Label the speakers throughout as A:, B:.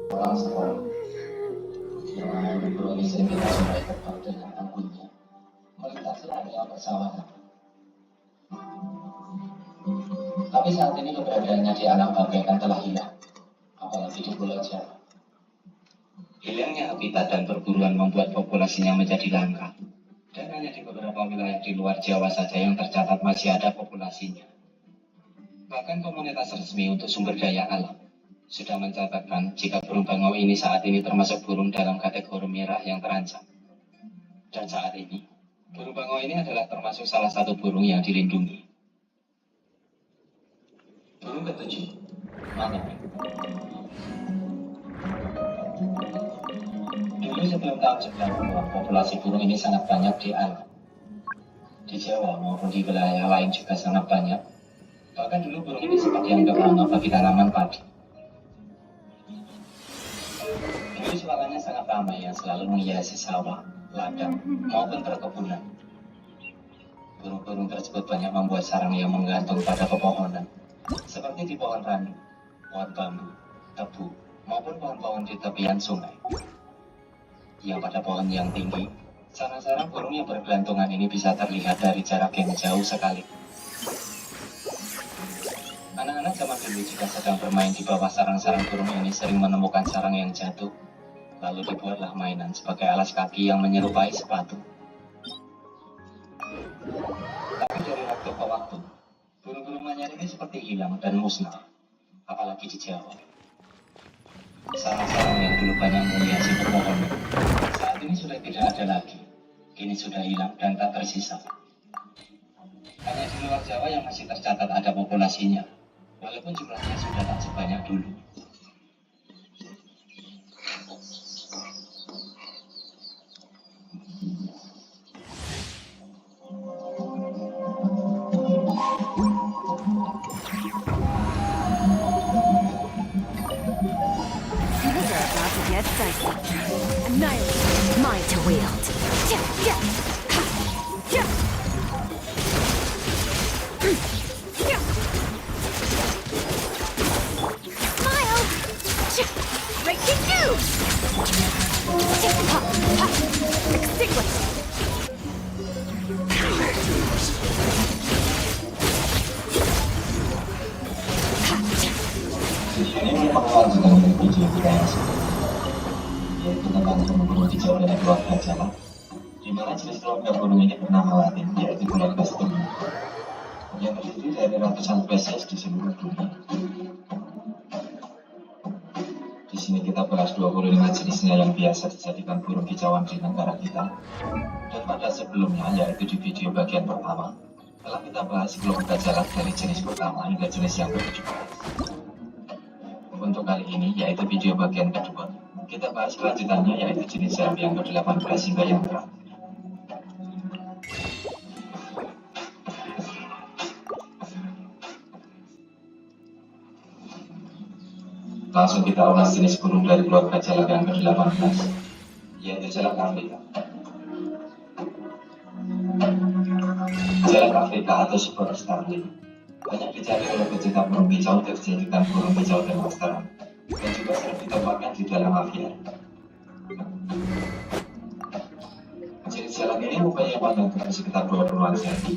A: Pulang sekolah, bermain burung istri kita mulai terbang dengan anggunnya melintasi area persawahan. Tapi saat ini keberadaannya di alam bagaikan telah hilang, apalagi di Pulau Jawa. Hilangnya habitat dan perburuan membuat populasinya menjadi langka. Dan hanya di beberapa wilayah di luar Jawa saja yang tercatat masih ada populasinya. Bahkan komunitas resmi untuk sumber daya alam sudah mencatatkan jika burung bangau ini saat ini termasuk burung dalam kategori merah yang terancam. Dan saat ini, burung bangau ini adalah termasuk salah satu burung yang dilindungi. Burung ketujuh, mangau. Dulu sebelum tahun 90-an, populasi burung ini sangat banyak di alam. Di Jawa maupun di wilayah lain juga sangat banyak. Bahkan dulu burung ini sempat dianggap aman bagi tanaman padi. Dulu suaranya sangat ramai yang selalu menghiasi sawah, ladang, maupun perkebunan. Burung-burung tersebut banyak membuat sarang yang menggantung pada pepohonan, seperti di pohon randu, pohon bambu, tebu, maupun pohon-pohon di tepian sungai. Yang pada pohon yang tinggi, sarang-sarang burung yang bergelantungan ini bisa terlihat dari jarak yang jauh sekali. Anak-anak zaman dulu jika sedang bermain di bawah sarang-sarang burung ini sering menemukan sarang yang jatuh, lalu dibuatlah mainan sebagai alas kaki yang menyerupai sepatu. Tapi dari waktu ke waktu, burung-burung manyar ini seperti hilang dan musnah, apalagi di Jawa. Sarang-sarang yang dulu banyak menghiasi pepohonan, saat ini sudah tidak ada lagi. Kini sudah hilang dan tak tersisa. Hanya di luar Jawa yang masih tercatat ada populasinya, walaupun jumlahnya sudah tak sebanyak dulu.
B: Get dicey. Annihilate. Mine to wield. Yeah, yeah. Ha. Yeah. Yeah. Smile. Breaking news. Ha, ha. Extinguish.
A: Di sini mengenal juga dengan video kita yang sebelumnya, yaitu tentang burung hijau dari keluarga Jawa, di mana jenis keluarga burung ini bernama latin, yaitu keluarga Sturnia, yang terdiri dari ratusan spesies di seluruh dunia. Di sini kita bahas 25 jenisnya yang biasa dijadikan burung kicauan di negara kita. Dan pada sebelumnya, yaitu di video bagian pertama, telah kita bahas keluarga jalak dari jenis pertama hingga jenis yang ke-17. Untuk kali ini, yaitu video bagian kedua, kita bahas kelanjutannya, yaitu jenis jalak yang ke-18 hingga yang terakhir. Langsung kita ulas jenis burung dari keluarga jalak yang ke-18, yaitu jalak Afrika. Jalak Afrika atau Super Starling banyak dicari oleh pecinta burung kicau untuk dijadikan burung kicau demonstran, dan juga sering ditempatkan di dalam aviari. Jenis jalak ini mempunyai panjang tubuh sekitar 20-an cm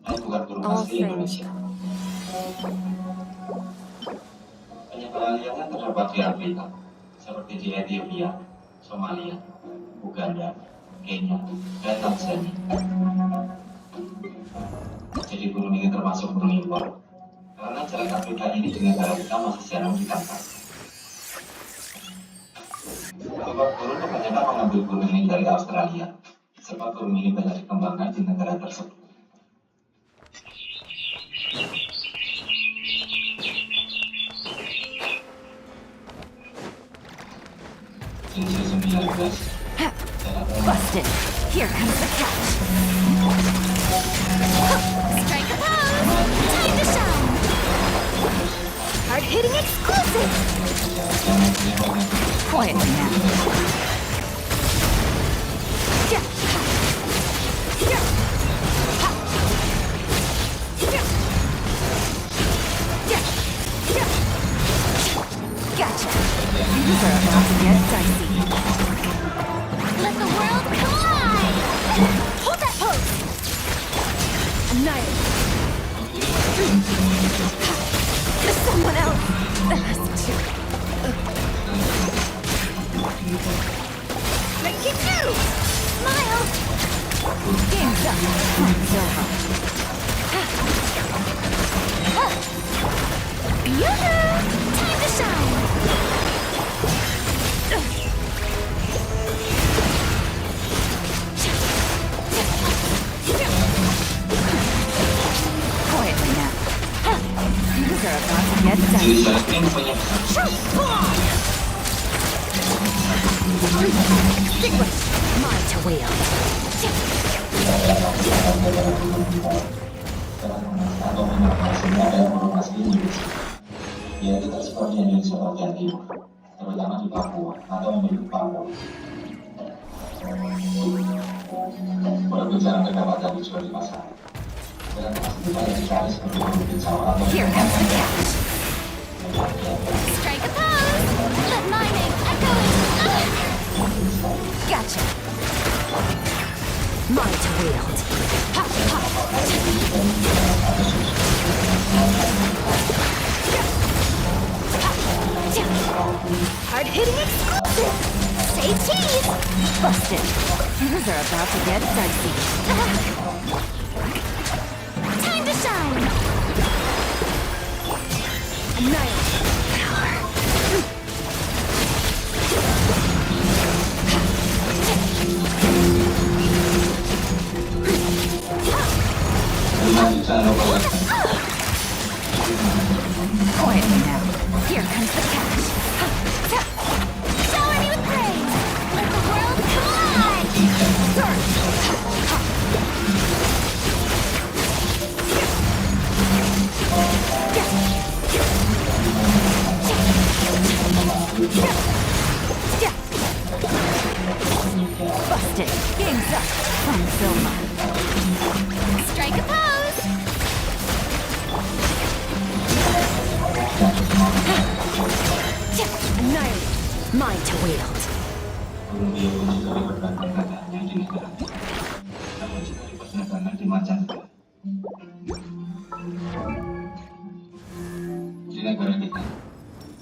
A: dan bukan burung asli Indonesia. Penyebarannya terdapat di Afrika, seperti di Ethiopia, Somalia, Uganda, Kenya, dan Tanzania. Jadi burung ini termasuk burung impor, karena jalak Afrika ini di negara kita masih jarang ditangkap. Beberapa burung kebanyakan mengambil burung ini dari Australia, sebab burung ini banyak dikembangkan di negara tersebut. Jenis 19,
B: Busted. Here comes the catch. Strike a pose. Time to shine. Hard hitting exclusive. Quiet now. Yeah. Yeah. Yeah. Yeah. Yeah. Gotcha. You deserve
C: are about to get dicey.
B: Let the world collide! Hold that pose!
C: Annihilate. Someone else has to. Make it do!
B: Smile!
C: Game's up. Fight's over.
B: Yoo-hoo! Time to shine!
C: Quietly now. Things are about to get
A: Jadi
C: dicey.
A: saya ini banyak
C: Extinguish. Mine to wield.
A: atau mengatasinya adalah melukas Indonesia. Yaitu tersebar di Indonesia bagian timur, terutama di Papua atau penduduk Papua. Produk jarang kedapatan dijual di pasar. Dan pasti banyak sekali seperti produk Jawa atau
C: Here comes the catch.
B: Strike a pose! Let my name echo in...
C: Gotcha. Mine to wield. Ha, ha.
B: Hard-hitting exclusive! Say cheese!
C: Busted. Things are about to get dicey.
B: Time to shine!
C: Annihilate.
A: Lanjutkan lokal.
C: Quietly now. Here comes the catch.
B: Shower me with praise! Let the world collide!
C: Busted. Game's up. From Silma.
B: Strike a pose!
C: Annihilate. Mine to wield.
A: Burung dia pun juga diperdagangannya di negara, namun juga diperdagangkan di mancanegara. Di negara kita,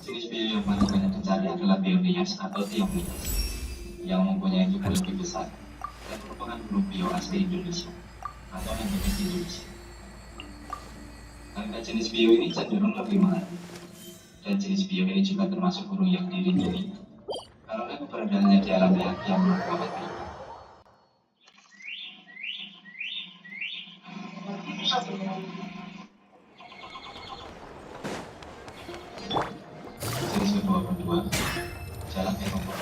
A: jenis bio yang paling banyak dicari adalah Bionias atau Tiongmias, yang mempunyai tubuh lebih besar dan merupakan burung bio asli Indonesia atau endemik Indonesia. Harga jenis bio ini cenderung lebih mahal, dan jenis bio ini juga termasuk burung yang dilindungi karena keberadaannya di alam liar yang amat tinggi. Jenis kedua, jalak Eropa.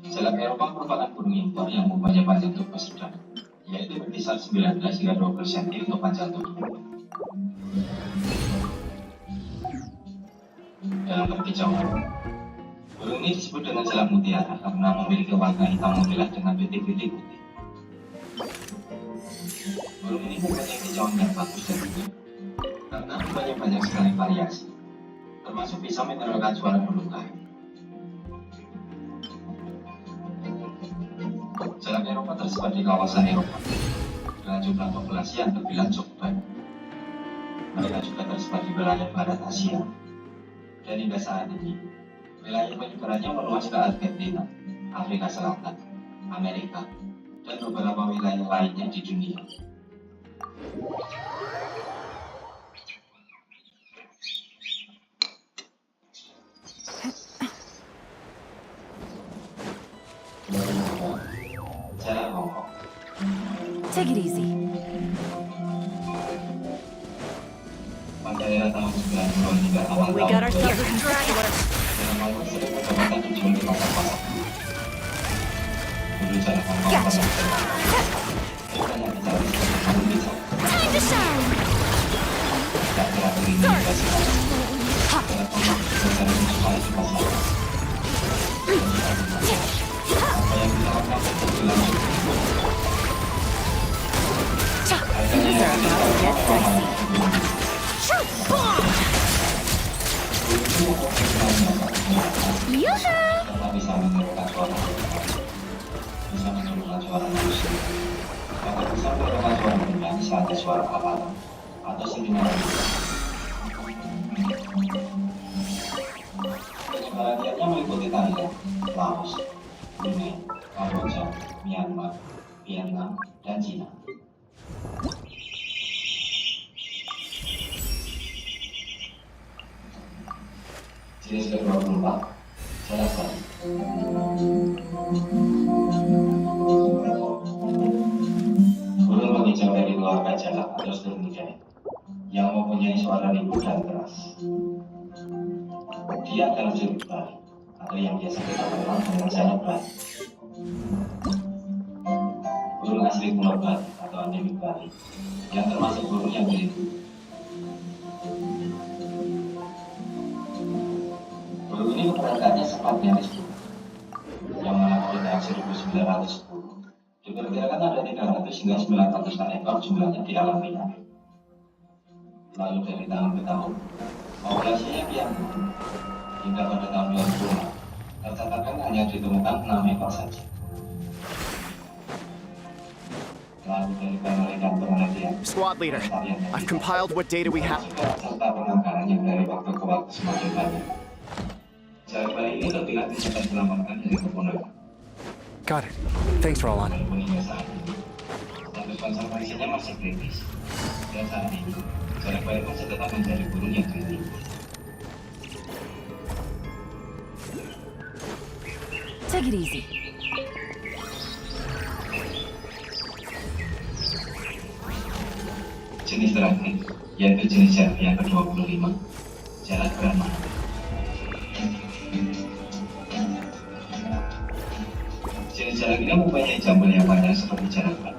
A: Jalak Eropa merupakan burung impor yang mempunyai panjang tubuh sedang, yaitu berkisar 19 hingga 20 cm untuk panjang tubuh. Dalam berkicauan, burung ini disebut dengan jalak mutiara karena memiliki warna hitam membelah dengan bintik-bintik putih. Burung ini mempunyai kicauan yang bagus dan unik karena mempunyai banyak sekali variasi, termasuk bisa menyerahkan suara burung lain. Jalak Eropa tersebar di kawasan Eropa dengan jumlah populasi yang terbilang cukup banyak. Mereka juga tersebar di wilayah barat Asia, dan hingga saat ini wilayah penyebarannya meluas ke Argentina, Afrika Selatan, Amerika, dan beberapa wilayah lainnya di dunia. Jalak Hongkong.
C: Take it easy.
A: Pada era tahun 90-an hingga awal
C: We
A: tahun
C: got
A: 2000,
C: ourselves a dragon.
A: jalak Hongkong sering kedapatan dijual di pasar-pasar. Dulu jalak Hongkong
C: Gotcha.
A: banyak dicari sebagai burung hijau.
B: Time to shine!
A: Tak terakhir ini dikasih jalak Hongkong secara dijual di pasar. Apa yang ditawarkan berlanjut.
C: Things are about to get dicey.
B: Shoot! Bomb!
A: suara bisa menurunkan suara manusia. Maka bisa menurunkan suara benda saat ada suara alam atau sentimen. Penyebarannya meliputi Thailand, Laos, Brunei, Kamboja, Myanmar, Vietnam, dan Cina. Jenis ke-24, Selatan. Burung penghijau dari luar gajah atau sturmgewehr yang mempunyai suara ribu dan keras. Dia adalah jeruk bali atau yang biasa kita kenal dengan sayap bali. Burung asli Pulau Bali atau endemik Bali yang termasuk burung yang dilindungi. Burung ini keberadaannya sempat nyaris punah, yang mana pada tahun 1910 diperkirakan ada 300 hingga 900 ekor jumlahnya di alam liar. Lalu dari tahun ke tahun, populasinya kian turun hingga pada tahun 2000 tercatatkan hanya ditemukan 6 ekor saja. Lalu dari penelitian
D: Squad leader, I've compiled what data we have.
A: serta penganggaran yang dari waktu ke waktu semakin banyak. Jeruk bali ini terbilang bisa diselamatkan dari kepunahan.
D: Got it. Thanks, Roland.
A: Walaupun hingga saat ini, status konservasinya masih kritis. Dan saat ini, jeruk bali masih tetap menjadi burung yang dilindungi.
C: Take it easy.
A: Jenis terakhir, yaitu jenis jeruk yang ke-25, jeruk Brahma. Jenis jeruk ini mempunyai jambul yang panjang seperti jeruk bali.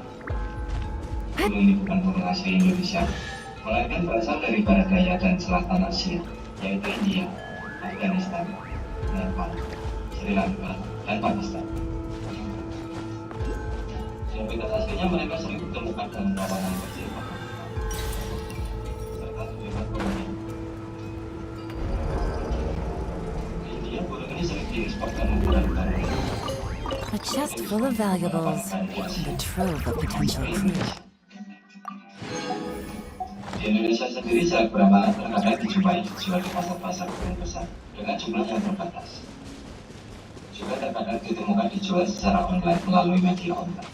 A: Burung ini bukan burung asli Indonesia, melainkan berasal dari barat daya dan selatan Asia, yaitu India, Afghanistan, Nepal, Sri Lanka, dan Pakistan. Di habitat aslinya mereka sering ditemukan dalam kawanan kecil serta terlibat koloni. Di India, burung ini sering diekspor ke negara utara.
C: A chest full of valuables and a trove of potential crew.
A: Di Indonesia sendiri, jeruk Brahma terkadang dijumpai dijual di pasar-pasar burung besar dengan jumlah yang terbatas. Juga terkadang ditemukan dijual secara online melalui media online.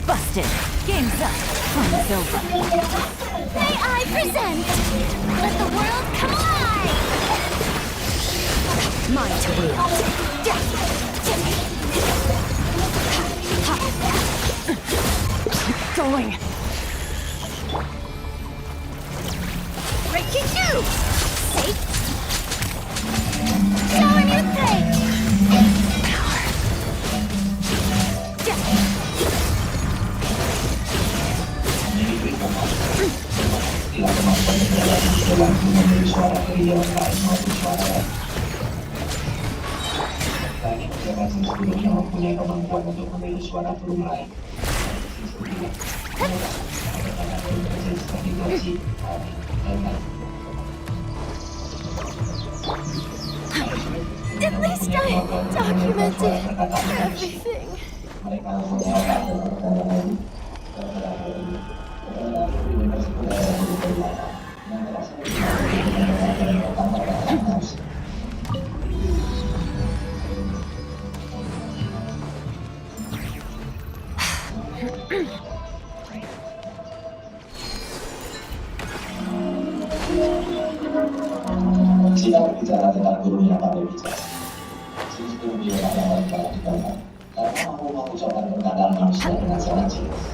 C: Busted. Game's up. Fun's over.
B: May I present? Let the world collide!
C: Mine to wield. Keep going.
B: Breaking news! Safe! Show him your thing!
A: Tidak kemampuan berjalan di dalam memberi suara dari yang lain maupun suara lain. Selain itu, beberapa jenis burung yang mempunyai kemampuan untuk memberi suara burung lain. Jenis kedua, ada burung kecil seperti gaji, hari, dan lain.
B: At least I documented everything.
A: Mereka mempunyai otak dan pertanyaan jika berbicara tentang burung yang pandai bicara, jenis burung biota yang paling banyak dikenal karena mampu mengucapkan perkataan manusia dengan sangat jelas.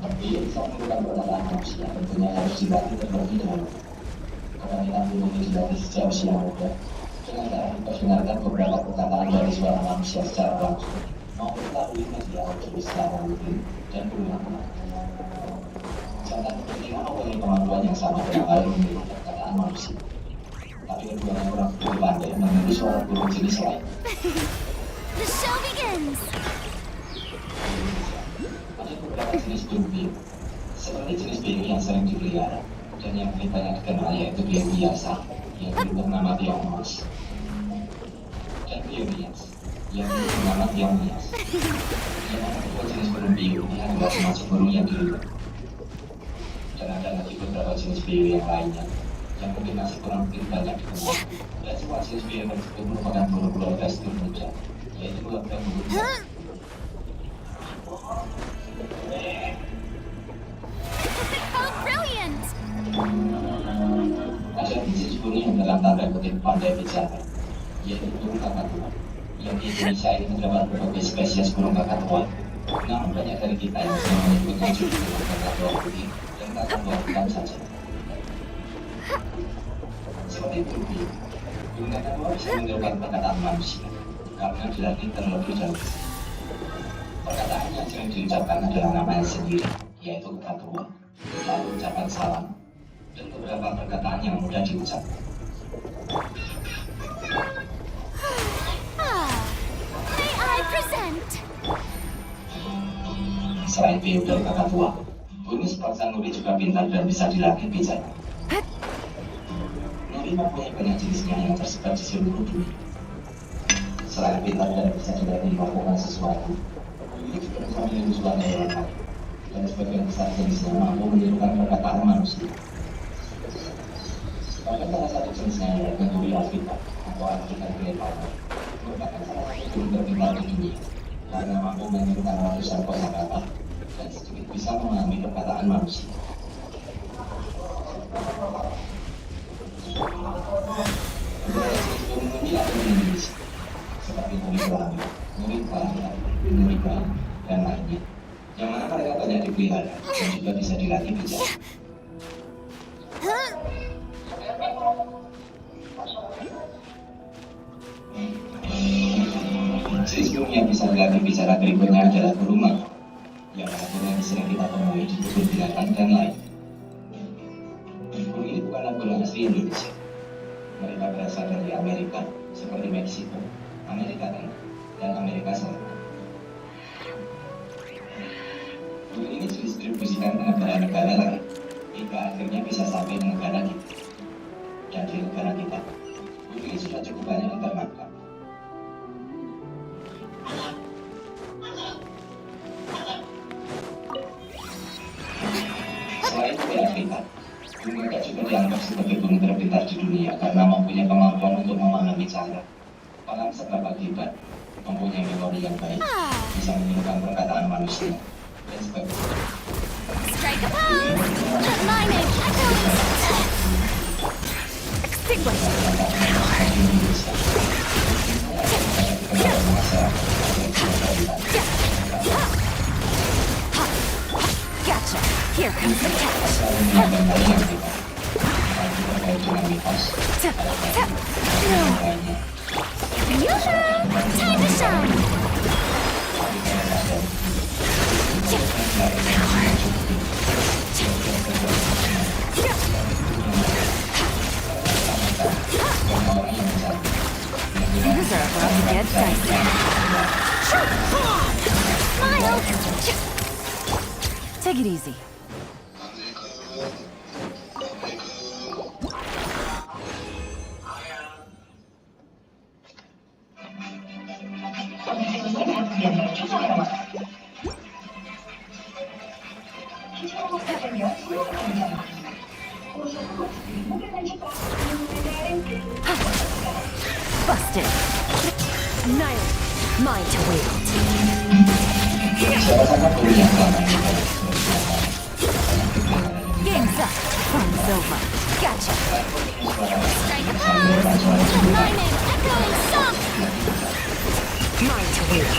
A: Tapi bisa menggunakan perkataan manusia tentunya harus dilatih terlebih dahulu. Karena kita burung ini dilatih sejak usia muda Perdengarkan beberapa perkataan dari suara manusia secara langsung maupun melalui media audio secara rutin dan berulang-ulang. Jangan kepentingan mempunyai kemampuan yang sama dalam hal meniru perkataan manusia. Tapi keduanya kurang begitu pandai meniru suara burung jenis lain.
B: The show begins.
A: Ada beberapa jenis burung biru, seperti jenis biru yang sering dipelihara dan yang paling banyak dikenal yaitu biru biasa yang bernama tiong emas. Dan biorias yang bernama tiong hias. Yang kedua jenis burung biru ini adalah semacam burung yang dilindungi. Dan ada lagi beberapa jenis biru yang lainnya yang mungkin masih kurang begitu banyak dikenal. Dan semua jenis biru tersebut merupakan burung keluarga sedulur muda, yaitu keluarga burung.
B: How brilliant!
A: Ada jenis burung yang dalam tanda kutip pandai bicara, yaitu burung kakatua. Yang di Indonesia ini terdapat berbagai spesies burung kakatua. Namun banyak dari kita yang sering menyebutnya juga burung kakatua putih dan kakatua hitam saja. Seperti burung biru, burung kakatua bisa menirukan perkataan manusia karena dilatih terlebih dahulu. Perkataan yang sering diucapkan adalah namanya sendiri, yaitu kakatua, lalu ucapan salam, dan beberapa perkataan yang mudah diucapkan.
B: May I present?
A: Selain biru dan kakatua, burung seperti nuri juga pintar dan bisa dilatih bicara. Nuri mempunyai banyak jenisnya yang tersebar di seluruh dunia. Selain pintar dan bisa dilatih melakukan sesuatu, ini juga bisa meniru suara orang lain, dan sebagian besar jenisnya mampu menirukan perkataan manusia. Bahkan salah satu jenisnya yaitu nuri Afrika atau Afrika Greater merupakan salah satu burung terpintar di dunia karena mampu menirukan ratusan kosakata dan sedikit bisa memahami perkataan manusia. Beberapa jenis burung ini ada di Indonesia, seperti nuri Pelangi, nuri Parahian, nuri Bali, dan lainnya, yang mana mereka banyak dipelihara dan juga bisa dilatih bicara. Jenis burung yang bisa dilatih bicara berikutnya adalah burung maka, yang mana burung yang sering kita temui di kebun binatang dan lain. Burung ini bukanlah burung asli Indonesia. Mereka berasal dari Amerika, seperti Meksiko, Amerika Tengah, dan Amerika Selatan. Burung ini didistribusikan ke negara-negara lain, hingga akhirnya bisa sampai di negara kita. Dan di negara kita, burung ini sudah cukup banyak diternakan. Selain dari Afrika, burung mereka juga dianggap sebagai burung terpintar di dunia karena mempunyai kemampuan untuk memahami cara, paham seberapa hebat, mempunyai memori yang baik, bisa menirukan perkataan manusia, dan sebagainya.
B: Strike a pose! Let my name echo! Extinguish!
C: Gotcha. Here comes the catch.
B: Yoo-hoo! Time to shine!
C: Things are about to get dicey.
B: Smile!
C: Take it easy. Busted. Annihilate. Mine to wield. Game's up. Fun's over. Gotcha.
B: Strike a pose! Let my name echo in song!
C: Mine to wield.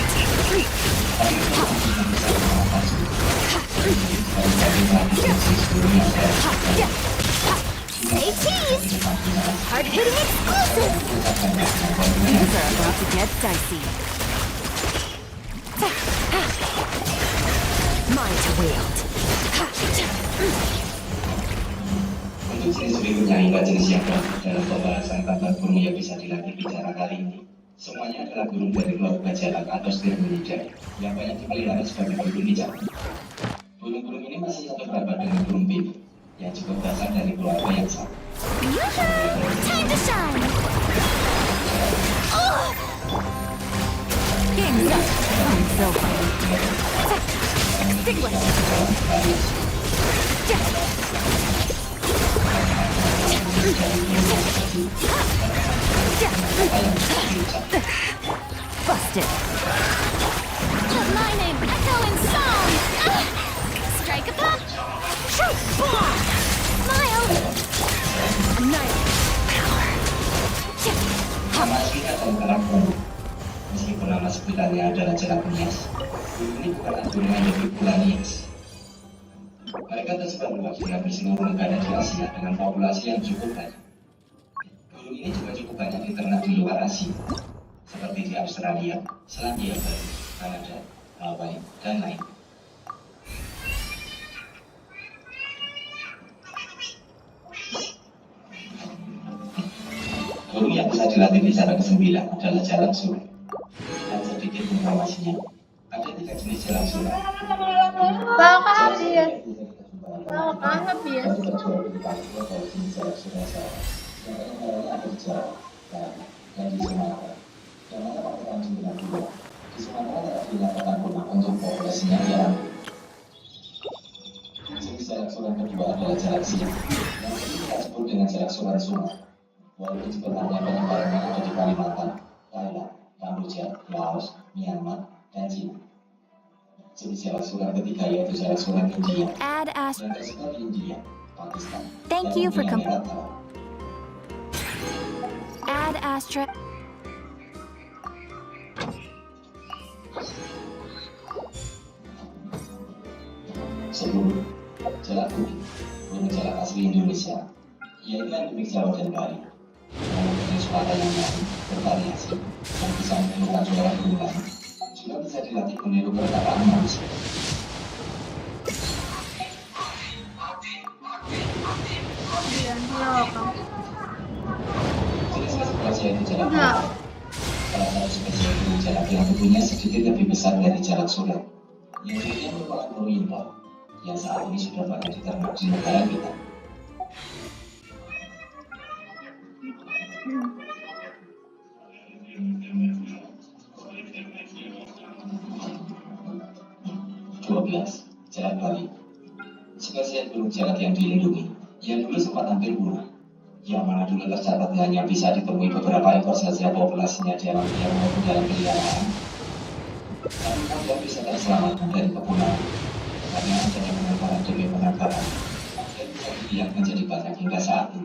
B: Say cheese! Hard-hitting exclusive!
C: Things are about to get dicey. Mine to wield.
A: Untuk jenis berikutnya hingga jenis yang baru dalam pembahasan kabar burung yang bisa dilatih bicara kali ini. Semuanya adalah burung dari keluarga jalak atau Stirlingida yang banyak dipelihara sebagai burung hijau. Burung-burung ini masih satu kerabat dengan burung bibi yang juga berasal dari keluarga yang sama.
B: Yoo-hoo! Time to shine!
C: Game's up. It's over. Big one. Busted.
B: Let my name echo in song! Strike a pop! Shoot! Bomb! Smile!
C: Annihilate. Power.
A: Nama aslinya adalah karakter. Meskipun nama sebutannya adalah jalak nias, burung ini bukanlah burung yang lebih pula nias. Mereka tersebar luas di hampir seluruh negara di Asia dengan populasi yang cukup banyak. Burung ini juga cukup banyak diternak di luar Asia, seperti di Australia, Selandia Baru, Kanada, Hawaii, dan lain. Burung yang bisa dilatih di cara ke-9 adalah jalak surat. Dan sedikit informasinya, ada 3 jenis jalak surat.
E: Bakal dia. Bakal dia.
A: Untuk populasinya yang jenis jalak surat kedua adalah jalak siam yang kita sebut dengan jalak surat sungai. Walaupun sebenarnya penyebarannya ada di Kalimantan, Thailand, Kamboja, Laos, Myanmar, dan Cina. Jenis jalak surat ketiga yaitu jalak surat India
B: Add Astro.
A: yang tersebar di India, Pakistan,
B: Thank
A: dan
B: you for
A: Uni Emirat Arab.
B: Add Astra.
A: Sebelum jalak putih, burung jalak asli Indonesia, yaitu endemik Jawa dan Bali, yang mempunyai suara yang nyaring, bervariasi, dan bisa menirukan suara burung lain, juga bisa dilatih meniru perkataan manusia. Jenis klasifikasi yaitu jalak
E: Enggak.
A: putih. Salah satu spesies burung jalak yang tubuhnya sedikit lebih besar dari jalak surat, yang dulunya merupakan burung impor, yang saat ini sudah banyak diternak di negara kita. Jalak Bali, spesies burung jalak yang dilindungi, yang dulu sempat hampir punah, yang mana dulu tercatat hanya bisa ditemui beberapa ekor saja populasinya di alam liar maupun dalam peliharaan, tapi kemudian bisa terselamatkan dari kepunahan karena adanya penangkaran demi penangkaran dan bisa dibiak menjadi banyak hingga saat ini.